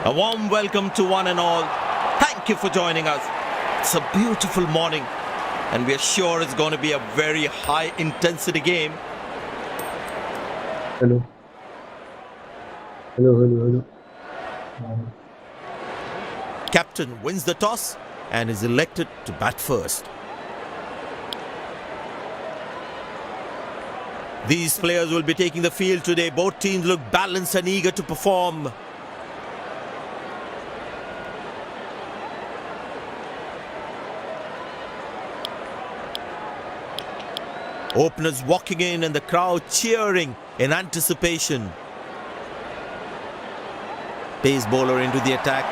A warm welcome to one and all. Thank you for joining us. It's a beautiful morning and we are sure it's going to be a very high intensity game. Hello. Hello. Captain wins the toss and is elected to bat first. These players will be taking the field today. Both teams look balanced and eager to perform. Openers walking in and the crowd cheering in anticipation. Pace bowler into the attack.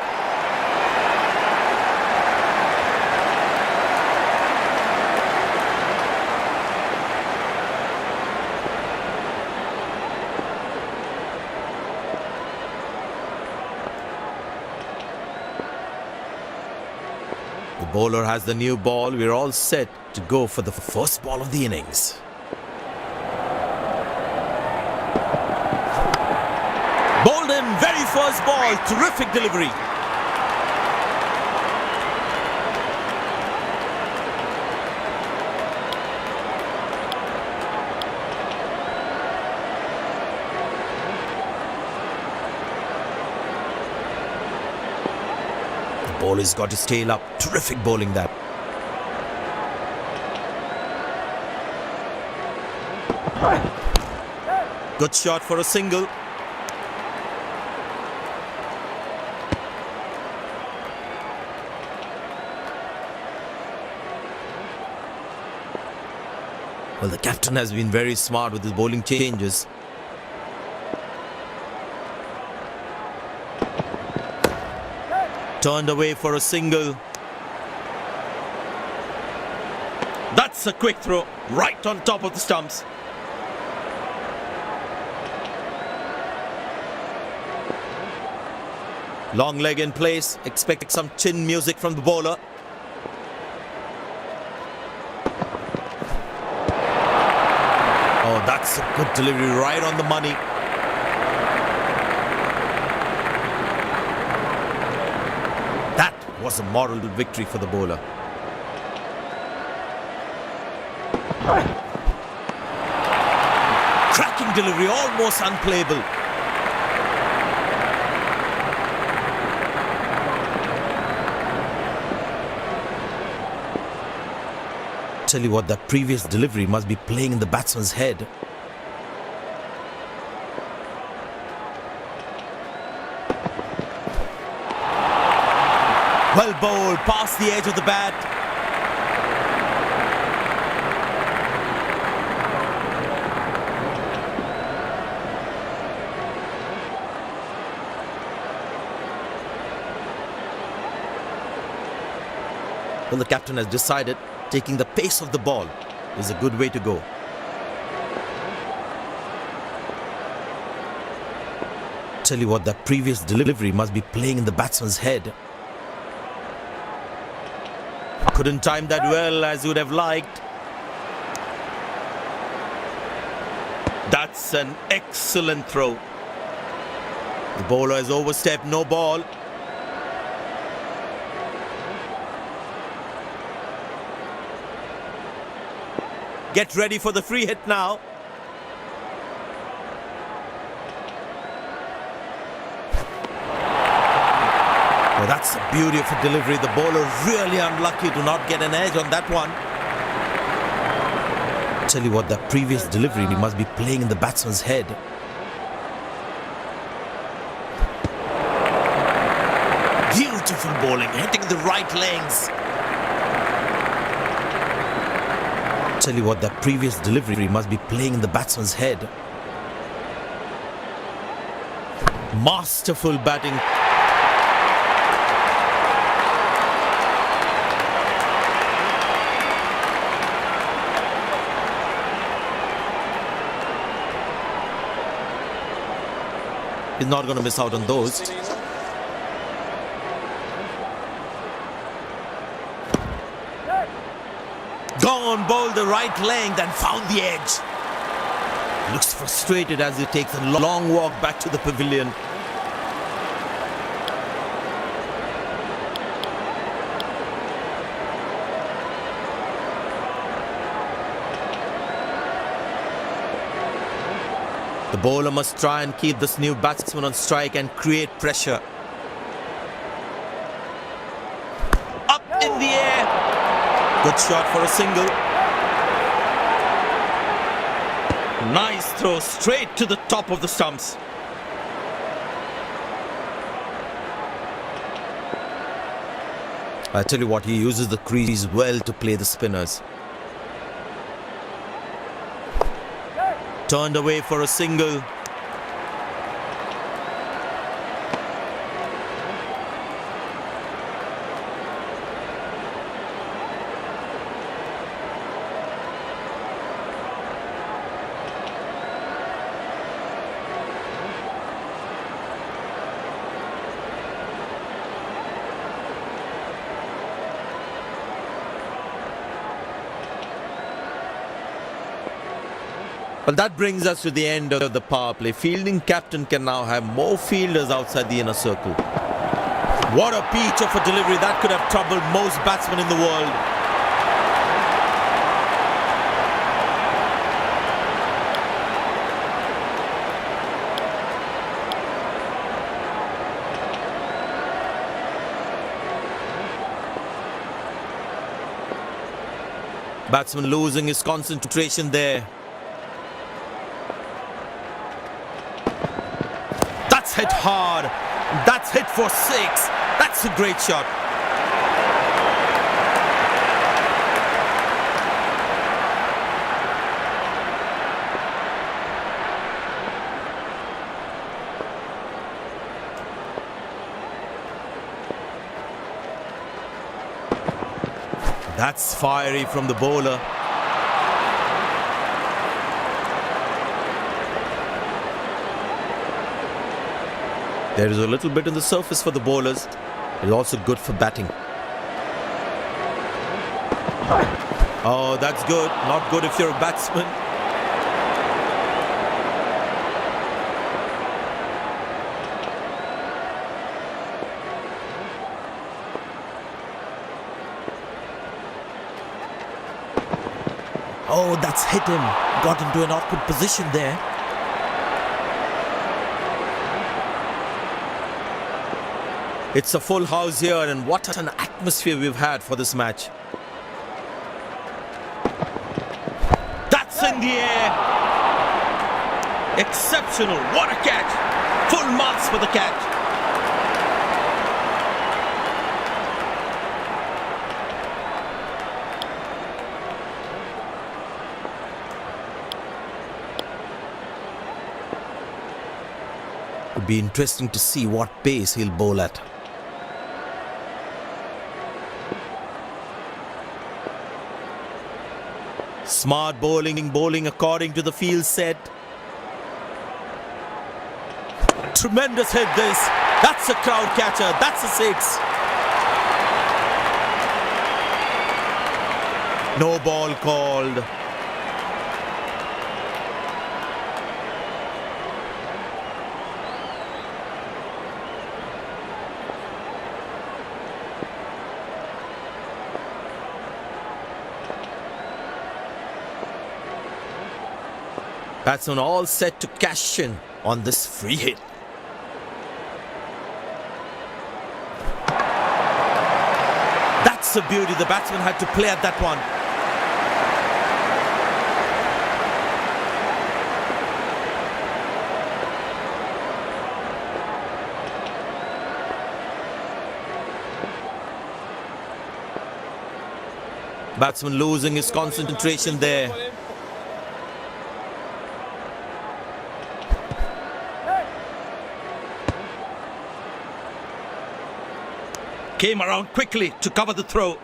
The bowler has the new ball. We're all set to go for the first ball of the innings. Bowled in, very first ball, terrific delivery. The bowler's got his tail up, terrific bowling that. Good shot for a single. Well, the captain has been very smart with his bowling changes. Turned away for a single. That's a quick throw, right on top of the stumps. Long leg in place, expect some chin music from the bowler. Oh, that's a good delivery, right on the money. That was a moral victory for the bowler. Cracking delivery, almost unplayable. Tell you what, that previous delivery must be playing in the batsman's head. Well bowled, past the edge of the bat. Well, the captain has decided taking the pace of the ball is a good way to go. Tell you what, that previous delivery must be playing in the batsman's head. Couldn't time that well as you would have liked. That's an excellent throw. The bowler has overstepped, no ball. Get ready for the free hit now. Oh, that's a beautiful delivery. The bowler really unlucky to not get an edge on that one. Tell you what, that previous delivery must be playing in the batsman's head. Beautiful bowling, hitting the right legs. Tell you what, that previous delivery must be playing in the batsman's head. Masterful batting. He's not going to miss out on those. Gone, bowled the right length and found the edge. Looks frustrated as he takes a long walk back to the pavilion. The bowler must try and keep this new batsman on strike and create pressure. Up in the air. Good shot for a single. Nice throw straight to the top of the stumps. I tell you what, he uses the crease well to play the spinners. Turned away for a single. Well, that brings us to the end of the power play. Fielding captain can now have more fielders outside the inner circle. What a peach of a delivery. That could have troubled most batsmen in the world. Batsman losing his concentration there. That's hit hard. That's hit for 6. That's a great shot. That's fiery from the bowler. There is a little bit on the surface for the bowlers. It's also good for batting. Oh, that's good. Not good if you're a batsman. Oh, that's hit him. Got into an awkward position there. It's a full house here, and what an atmosphere we've had for this match. That's in the air. Exceptional. What a catch. Full marks for the catch. It'll be interesting to see what pace he'll bowl at. Smart bowling according to the field set. Tremendous hit this. That's a crowd catcher. That's a 6. No ball called. Batsman all set to cash in on this free hit. That's a beauty. The batsman had to play at that one. Batsman losing his concentration there. Came around quickly to cover the throw.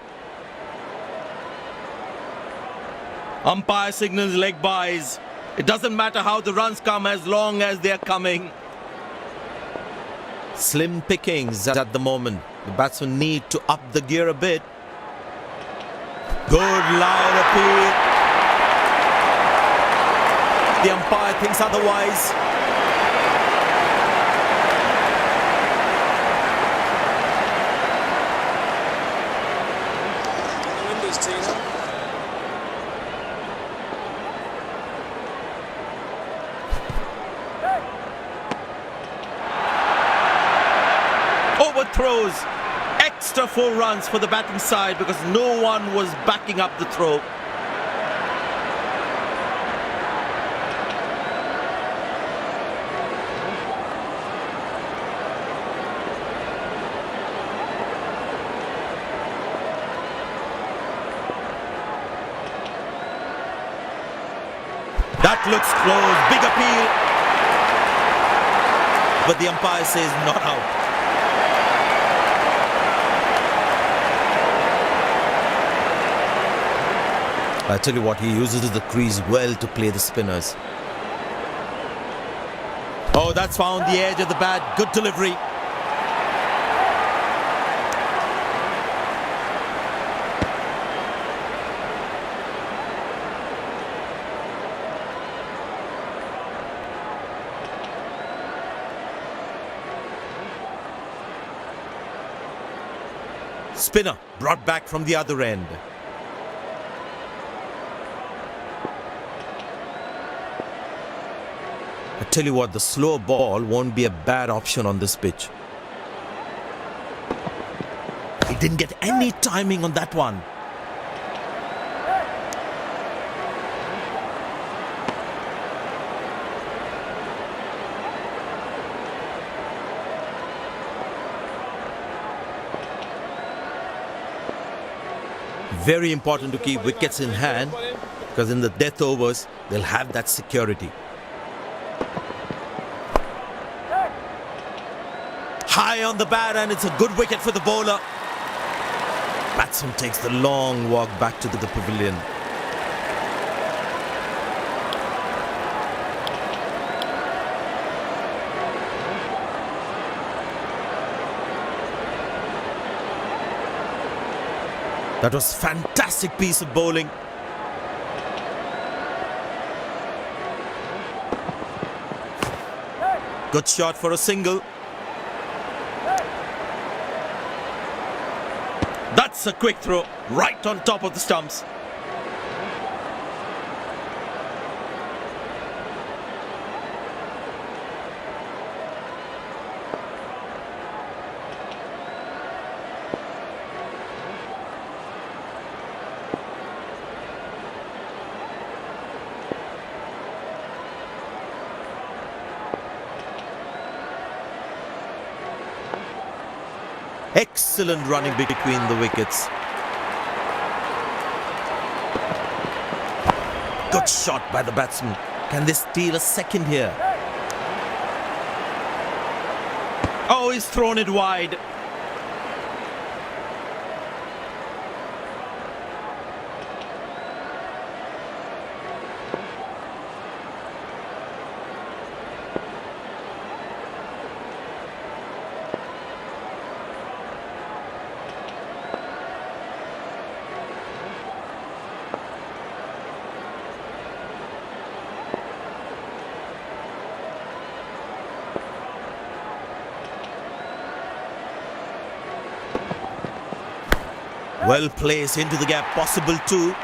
Umpire signals leg byes. It doesn't matter how the runs come as long as they're coming. Slim pickings at the moment. The batsmen need to up the gear a bit. Good loud appeal. The umpire thinks otherwise. throws. Extra 4 runs for the batting side because no one was backing up the throw. That looks close. Big appeal. But the umpire says not out. I tell you what, he uses the crease well to play the spinners. Oh, that's found the edge of the bat. Good delivery. Spinner brought back from the other end. I tell you what, the slow ball won't be a bad option on this pitch. He didn't get any timing on that one. Very important to keep wickets in hand because in the death overs, they'll have that security. High on the bat and it's a good wicket for the bowler. Batsman takes the long walk back to the pavilion. That was fantastic piece of bowling. Good shot for a single. That's a quick throw right on top of the stumps. Excellent running between the wickets. Good shot by the batsman. Can they steal a second here? Oh, he's thrown it wide. Well placed into the gap, possible too.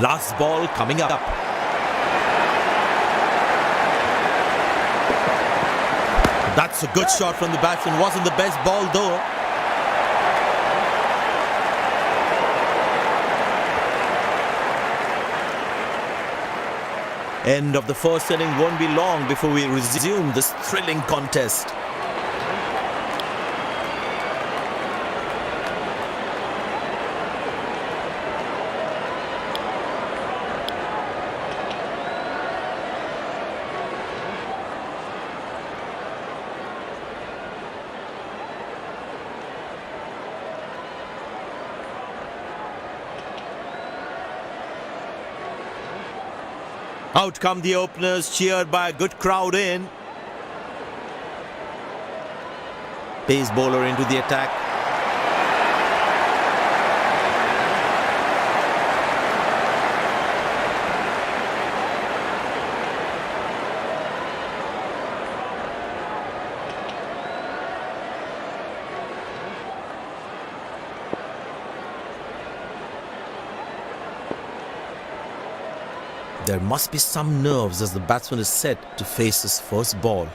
Last ball coming up. That's a good shot from the batsman. Wasn't the best ball though. End of the first inning won't be long before we resume this thrilling contest. Out come the openers, cheered by a good crowd in. Pace bowler into the attack. There must be some nerves as the batsman is set to face his first ball.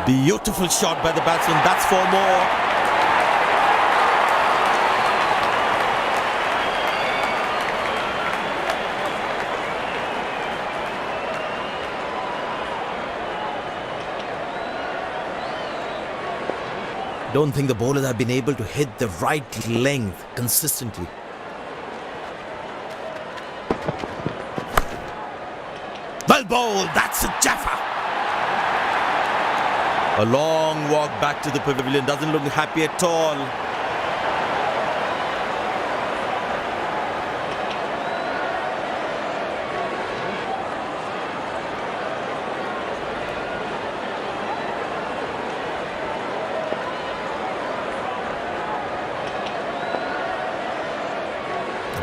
Beautiful shot by the batsman. That's 4 more. Don't think the bowlers have been able to hit the right length consistently. Well bowled, that's a jaffa. A long walk back to the pavilion, doesn't look happy at all.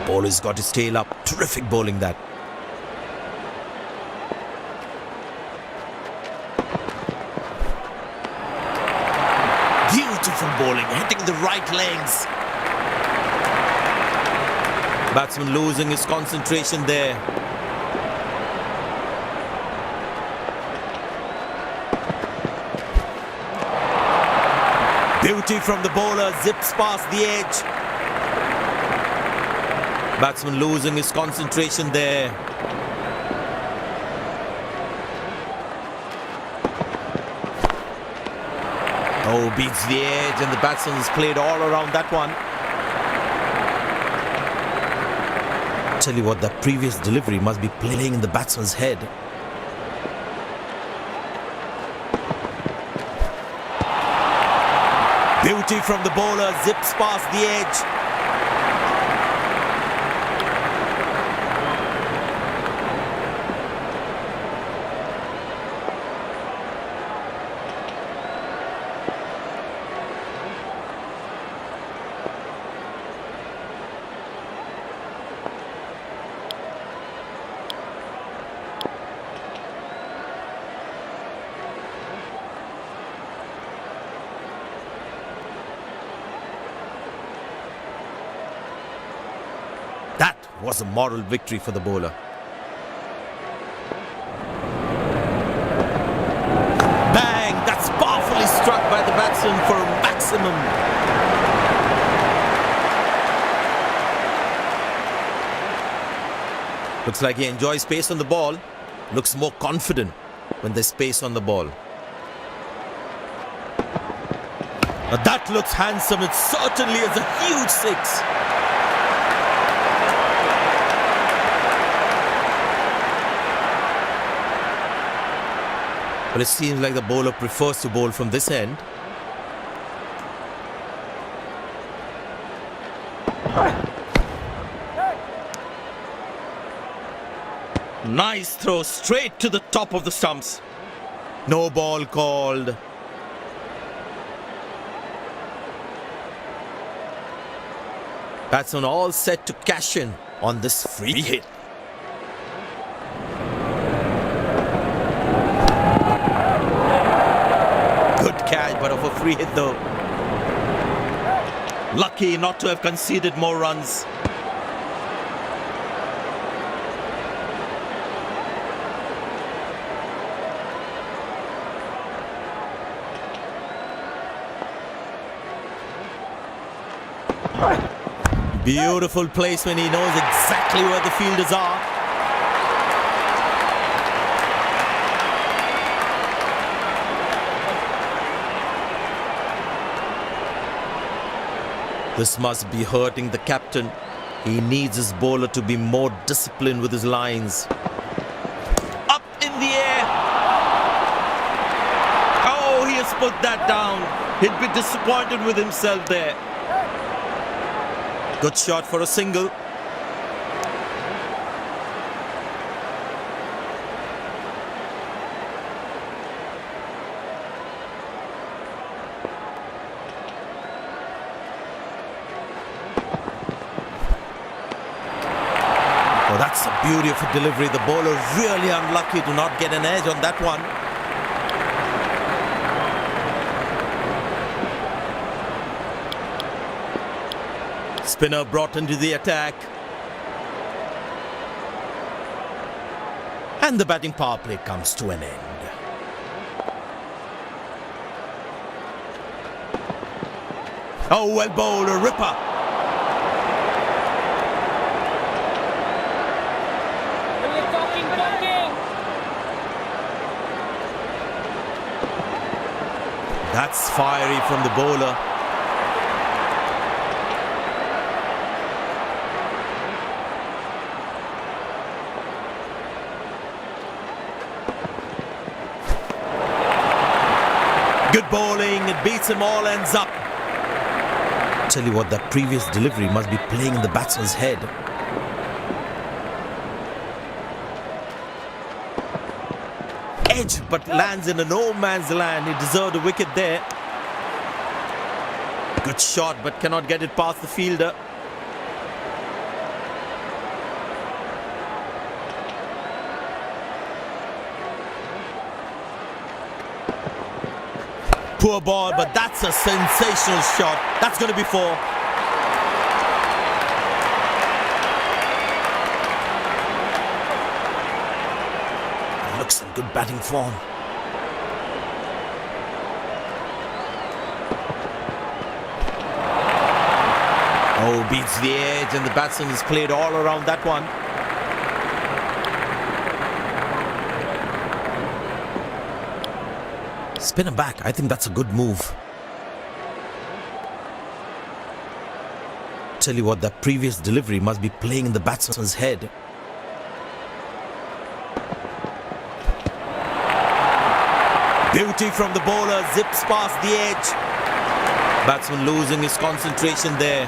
Bowler's got his tail up. Terrific bowling that. Beautiful bowling, hitting the right legs. Batsman losing his concentration there. Beauty from the bowler, zips past the edge. Batsman losing his concentration there. Oh, beats the edge and the batsman has played all around that one. Tell you what, that previous delivery must be playing in the batsman's head. Beauty from the bowler, zips past the edge. That was a moral victory for the bowler. Bang! That's powerfully struck by the batsman for a maximum. Looks like he enjoys space on the ball. Looks more confident when there's space on the ball. Now that looks handsome. It certainly is a huge 6. But it seems like the bowler prefers to bowl from this end. Nice throw straight to the top of the stumps. No ball called. Batsman all set to cash in on this free hit. Catch, but of a free hit though. Lucky not to have conceded more runs. Beautiful place when he knows exactly where the fielders are. This must be hurting the captain. He needs his bowler to be more disciplined with his lines. Up in the air. Oh, he has put that down. He'd be disappointed with himself there. Good shot for a single. Oh, that's a beautiful delivery. The bowler really unlucky to not get an edge on that one. Spinner brought into the attack. And the batting power play comes to an end. Oh, well bowled, a ripper. That's fiery from the bowler. Good bowling, it beats him all, ends up. Tell you what, that previous delivery must be playing in the batsman's head. Edge, but lands in a no man's land. He deserved a wicket there. Good shot, but cannot get it past the fielder. Poor ball, but that's a sensational shot. That's going to be four. Looks in good batting form. Oh, beats the edge, and the batsman is played all around that one. Spin him back. I think that's a good move. Tell you what, that previous delivery must be playing in the batsman's head. Beauty from the bowler, zips past the edge. Batsman losing his concentration there.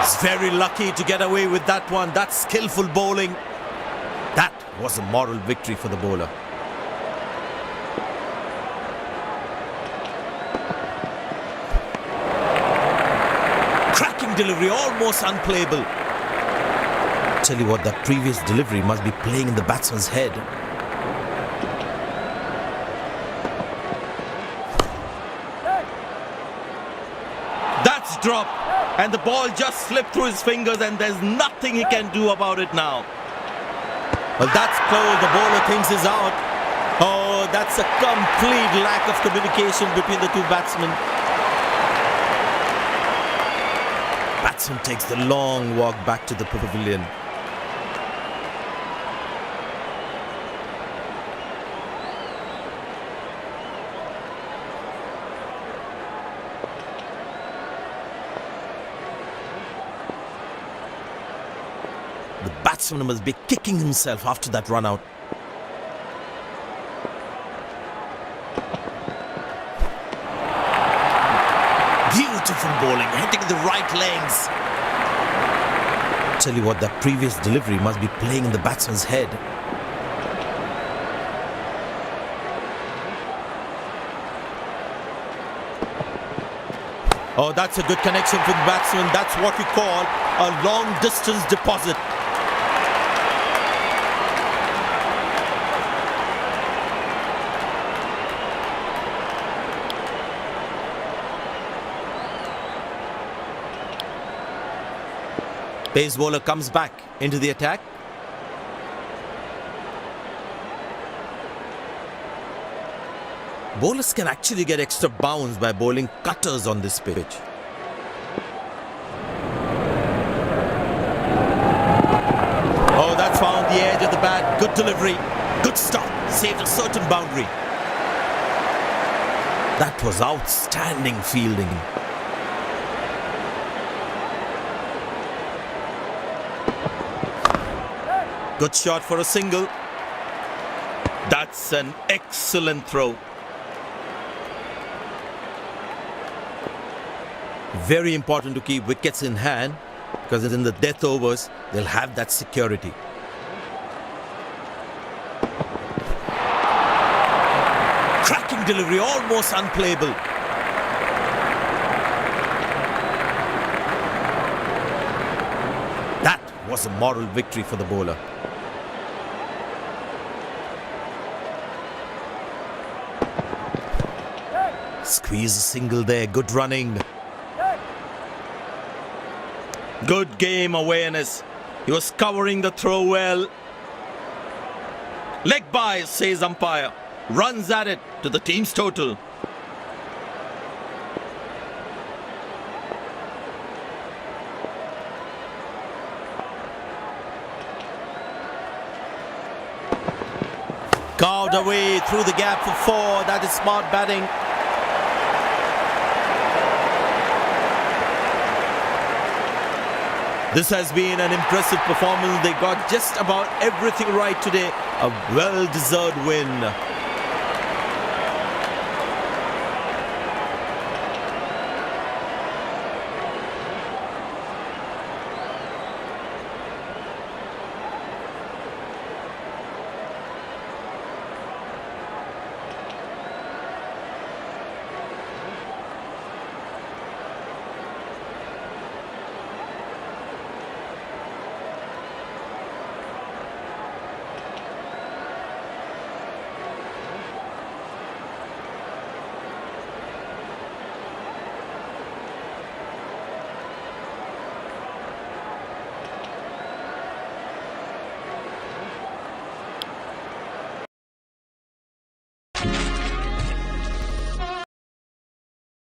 He's very lucky to get away with that one. That's skillful bowling. That was a moral victory for the bowler. Cracking delivery, almost unplayable. Tell you what, that previous delivery must be playing in the batsman's head. That's dropped, and the ball just slipped through his fingers, and there's nothing he can do about it now. Well, that's close. The bowler thinks he's out. Oh, that's a complete lack of communication between the two batsmen. Batsman takes the long walk back to the pavilion. The batsman must be kicking himself after that run out. Beautiful bowling, hitting the right legs. Tell you what, that previous delivery must be playing in the batsman's head. Oh, that's a good connection for the batsman. That's what we call a long distance deposit. Pace bowler comes back into the attack. Bowlers can actually get extra bounce by bowling cutters on this pitch. Oh, that's found the edge of the bat. Good delivery. Good stop. Saved a certain boundary. That was outstanding fielding. Good shot for a single. That's an excellent throw. Very important to keep wickets in hand, because in the death overs, they'll have that security. Cracking delivery, almost unplayable. That was a moral victory for the bowler. Squeeze a single there. Good running. Good game awareness. He was covering the throw well. Leg by, says umpire. Runs at it to the team's total. Carved away through the gap for 4. That is smart batting. This has been an impressive performance. They got just about everything right today. A well-deserved win.